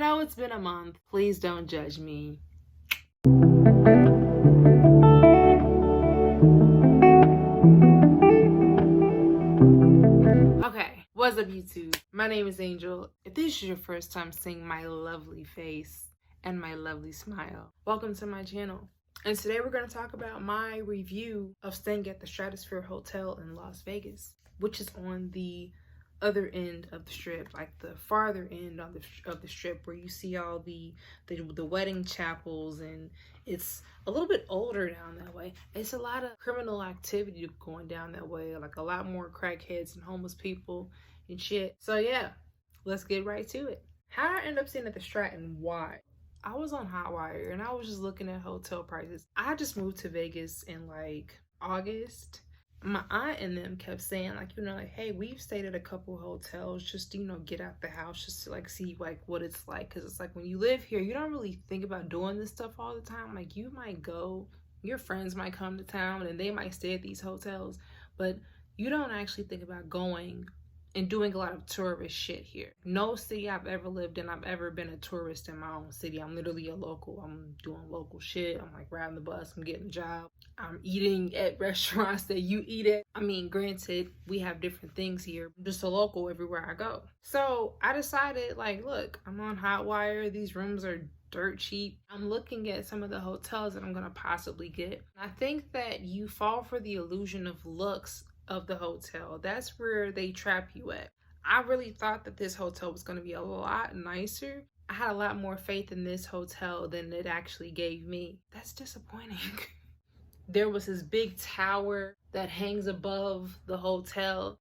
know it's been a month. Please don't judge me. Okay, what's up YouTube? My name is Angel. If this is your first time seeing my lovely face and my lovely smile, welcome to my channel. And today we're going to talk about my review of staying at the Stratosphere Hotel in Las Vegas, which is on the other end of the strip, like the farther end of the strip, where you see all the wedding chapels, and it's a little bit older down that way. It's a lot of criminal activity going down that way, like a lot more crackheads and homeless people and shit. So yeah, let's get right to it. How did I end up staying at the Strat and why? I was on Hotwire and I was just looking at hotel prices. I just moved to Vegas in like August. My aunt and them kept saying, like, like, hey, we've stayed at a couple hotels just to, get out the house, just to like see like what it's like. Because it's like when you live here, you don't really think about doing this stuff all the time. Like, you might go, your friends might come to town and they might stay at these hotels, but you don't actually think about going and doing a lot of tourist shit here. No city I've ever lived in, I've ever been a tourist in my own city. I'm literally a local. I'm doing local shit. I'm like riding the bus, I'm getting a job. I'm eating at restaurants that you eat at. I mean, granted, we have different things here. I'm just a local everywhere I go. So I decided, like, look, I'm on Hotwire. These rooms are dirt cheap. I'm looking at some of the hotels that I'm gonna possibly get. I think that you fall for the illusion of looks of the hotel. That's where they trap you at. I really thought that this hotel was going to be a lot nicer. I had a lot more faith in this hotel than it actually gave me. That's disappointing. There was this big tower that hangs above the hotel.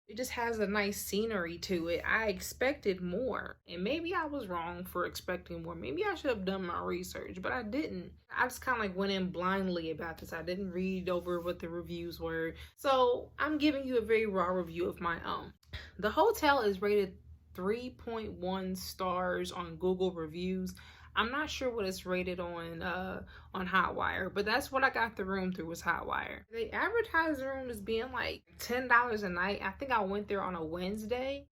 It just has a nice scenery to it. I expected more, and maybe I was wrong for expecting more. Maybe I should have done my research, but I didn't. I just kind of like went in blindly about this. I didn't read over what the reviews were. So I'm giving you a very raw review of my own. The hotel is rated 3.1 stars on Google reviews. I'm not sure what it's rated on Hotwire, but that's what I got the room through, was Hotwire. They advertise the room as being like $10 a night. I think I went there on a Wednesday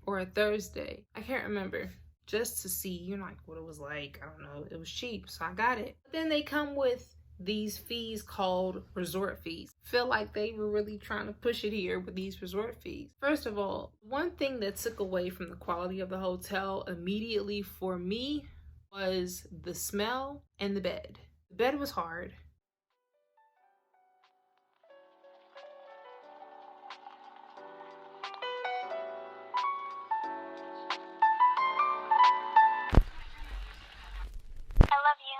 or a Thursday. I can't remember. Just to see, like, what it was like. I don't know. It was cheap, so I got it. But then they come with these fees called resort fees. Feel like they were really trying to push it here with these resort fees. First of all, one thing that took away from the quality of the hotel immediately for me was the smell and the bed. The bed was hard. I love you.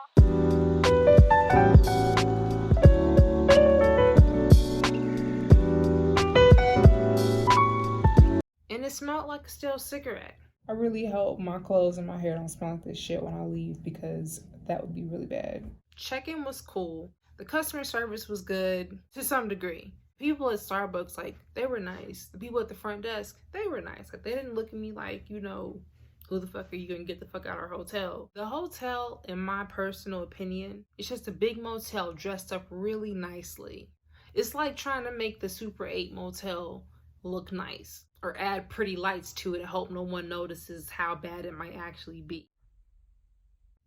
And it smelled like a stale cigarette. I really hope my clothes and my hair don't smell like this shit when I leave, because that would be really bad. Check-in was cool. The customer service was good to some degree. People at Starbucks, like, they were nice. The people at the front desk, they were nice. Like, they didn't look at me like, who the fuck are you gonna get the fuck out of our hotel? The hotel, in my personal opinion, is just a big motel dressed up really nicely. It's like trying to make the Super 8 motel look nice, or add pretty lights to it and hope no one notices how bad it might actually be.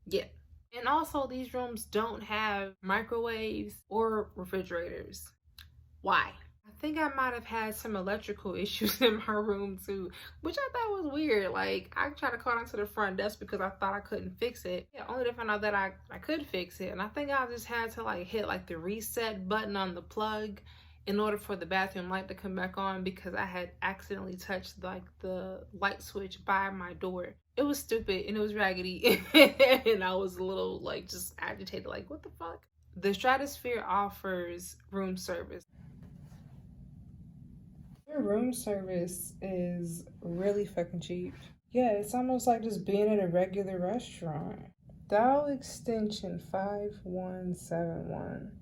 Yeah. And also, these rooms don't have microwaves or refrigerators. Why? I think I might have had some electrical issues in my room too, which I thought was weird. Like, I tried to call into the front desk because I thought I couldn't fix it. Yeah, only to find out that I could fix it. And I think I just had to like hit like the reset button on the plug in order for the bathroom light to come back on, because I had accidentally touched like the light switch by my door. It was stupid and it was raggedy and I was a little like just agitated, like, what the fuck? The Stratosphere offers room service. Their room service is really fucking cheap. Yeah, it's almost like just being at a regular restaurant. Dial extension 5171.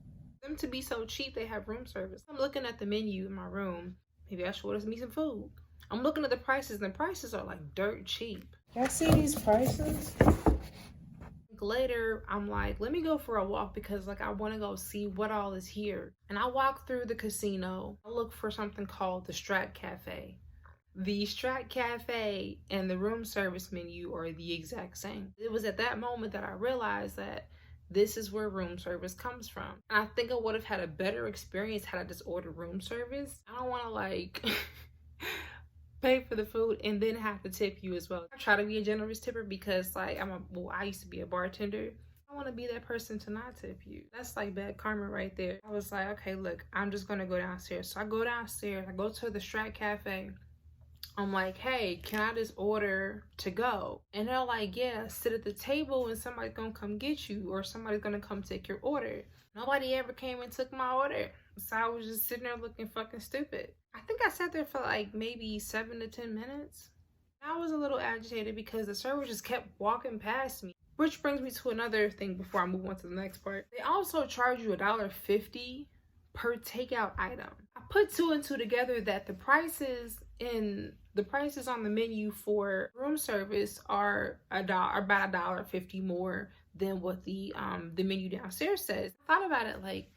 Them to be so cheap, they have room service. I'm looking at the menu in my room. Maybe I should order me some food. I'm looking at the prices, and the prices are like dirt cheap. Y'all see these prices? Later, I'm like, let me go for a walk, because like I want to go see what all is here. And I walk through the casino. I look for something called the Strat Cafe. The Strat Cafe and the room service menu are the exact same. It was at that moment that I realized that this is where room service comes from. And I think I would have had a better experience had I just ordered room service. I don't want to like pay for the food and then have to tip you as well. I try to be a generous tipper because like I used to be a bartender. I want to be that person to not tip you. That's like bad karma right there. I was like, okay, look, I'm just gonna go downstairs. So I go downstairs, I go to the Strat Cafe. I'm like, hey, can I just order to go? And they're like, yeah, sit at the table and somebody's gonna come get you or somebody's gonna come take your order. Nobody ever came and took my order. So I was just sitting there looking fucking stupid. I think I sat there for like maybe 7 to 10 minutes. I was a little agitated because the server just kept walking past me. Which brings me to another thing before I move on to the next part. They also charge you $1.50 per takeout item. I put 2 and 2 together that the prices on the menu for room service are about $1.50 more than what the menu downstairs says. I thought about it like,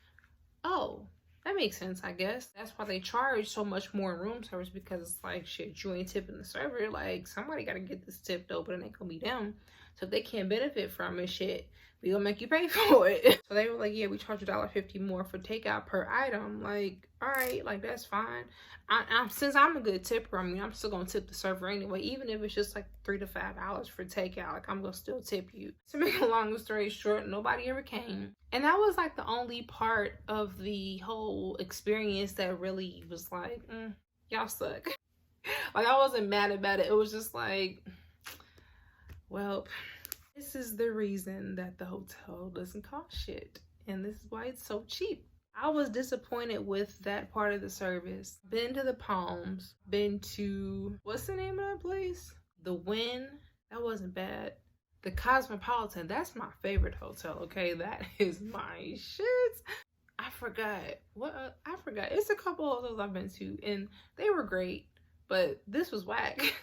oh, that makes sense, I guess. That's why they charge so much more in room service, because it's like, shit, you ain't tipping the server. Like, somebody gotta get this tipped over and it ain't gonna be them. So if they can't benefit from it, shit, we gonna make you pay for it. So they were like, yeah, we charge $1.50 more for takeout per item. Like, all right, like that's fine. Since I'm a good tipper, I mean, I'm still gonna tip the server anyway, even if it's just like $3 to $5 for takeout. Like, I'm gonna still tip you. To make a long story short, nobody ever came, and that was like the only part of the whole experience that really was like, y'all suck. Like, I wasn't mad about it. It was just like, well, this is the reason that the hotel doesn't cost shit, and this is why it's so cheap. I was disappointed with that part of the service. Been to the Palms, been to, what's the name of that place? The Wynn, that wasn't bad. The Cosmopolitan, that's my favorite hotel, okay? That is my shit. I forgot. I forgot. It's a couple hotels I've been to, and they were great, but this was whack.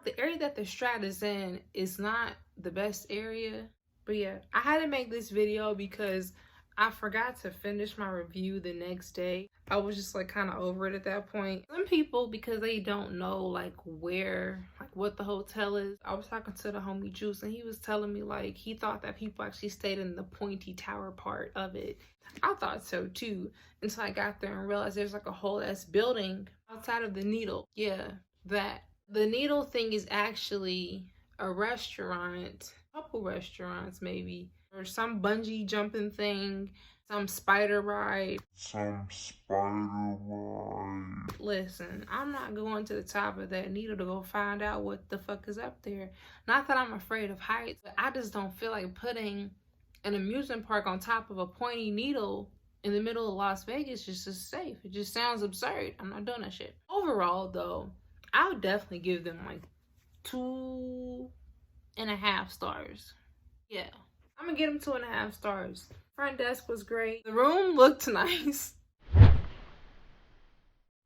The area that the Strat is in is not the best area. But yeah, I had to make this video because I forgot to finish my review the next day. I was just like kind of over it at that point. Some people, because they don't know like where, like what the hotel is. I was talking to the homie Juice and he was telling me like he thought that people actually stayed in the pointy tower part of it. I thought so too, until I got there and realized there's like a whole ass building outside of the Needle. Yeah, that. The Needle thing is actually a restaurant, a couple restaurants maybe, or some bungee jumping thing, some spider ride. Listen, I'm not going to the top of that Needle to go find out what the fuck is up there. Not that I'm afraid of heights, but I just don't feel like putting an amusement park on top of a pointy needle in the middle of Las Vegas just as safe. It just sounds absurd. I'm not doing that shit. Overall though, I would definitely give them like 2.5 stars. Yeah, I'm gonna get them 2.5 stars. Front desk was great. The room looked nice.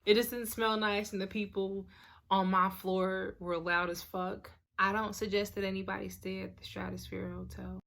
It just didn't smell nice, and the people on my floor were loud as fuck. I don't suggest that anybody stay at the Stratosphere Hotel.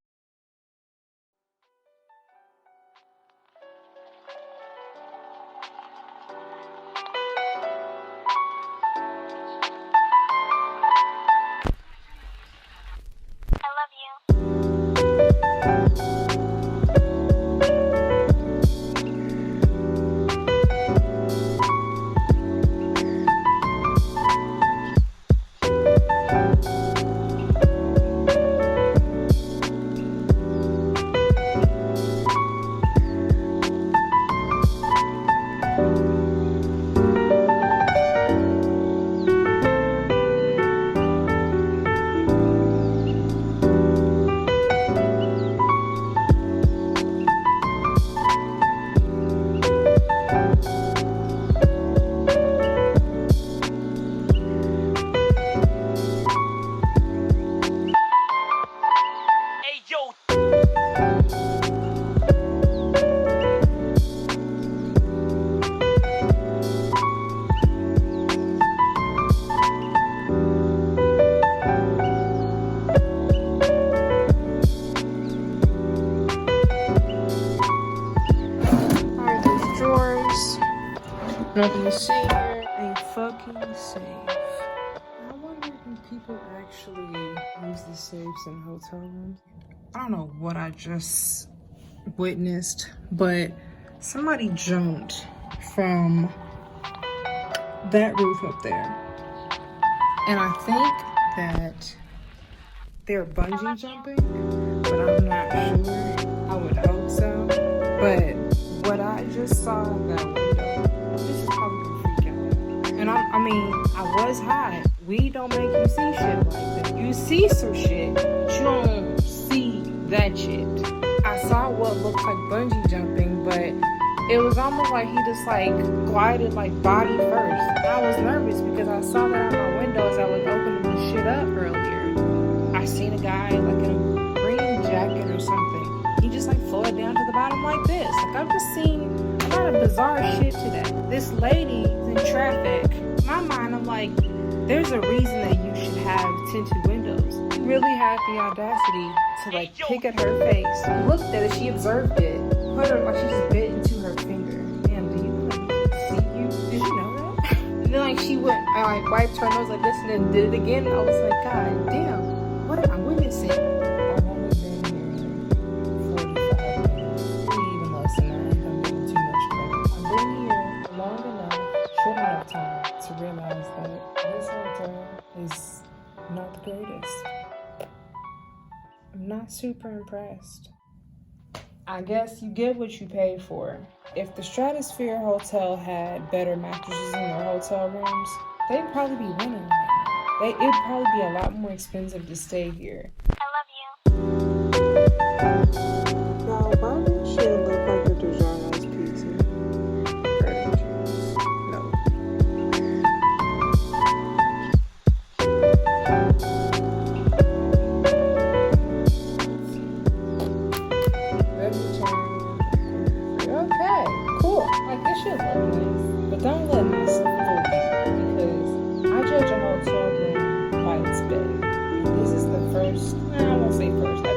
Nothing to see here. Ain't fucking safe. think people actually use these safes in hotel rooms. I don't know what I just witnessed, but somebody jumped from that roof up there. And I think that they're bungee jumping, but I'm not sure. I would hope so. But what I just saw out that window, this is probably gonna freak out. And I mean, I was high. Weed don't make you see shit like that. You see some shit, but you don't see that shit. I saw what looked like bungee jumping, but it was almost like he just like glided like body first. And I was nervous because I saw that out my window as I was opening the shit up earlier. I seen a guy like in a green jacket or something. He just like floated down to the bottom like this. Like I've just seen a lot of bizarre shit today. This lady's in traffic. In my mind, I'm like, there's a reason that you should have tinted windows. She really had the audacity to like pick at her face, looked at it, she observed it, put her like she just bit into her finger. Damn, do you like see you? Did you know that? And then like she went, I like wiped her nose like this and then did it again. And I was like, God damn, what am I witnessing? I've only been here 45 minutes, even less than that. I'm getting too much credit. I've been here long enough, short enough time to realize that this hotel is not the greatest. I'm not super impressed. I guess you get what you pay for. If the Stratosphere Hotel had better mattresses in their hotel rooms, they'd probably be winning right now. It'd probably be a lot more expensive to stay here. I love you. Now, why does she look like a DiGiorno's pizza? Bread and cheese. No. Okay, cool. Like this shit look nice, but don't let this fool you because I judge a hotel room by its bed. And this is the first. I won't say first. I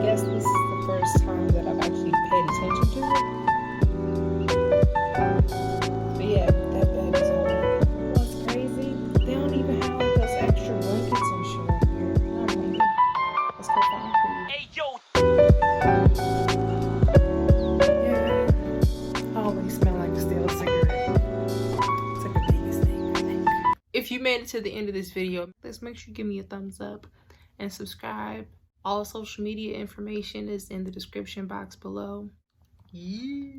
guess this is the first time that I've actually paid attention to it. But yeah, that bed is hard. What's crazy? They don't even have like those extra blankets and shit up here. I'm hungry. Let's go find food. Hey, yo. If you made it to the end of this video, please make sure you give me a thumbs up and subscribe. All social media information is in the description box below. Yeah.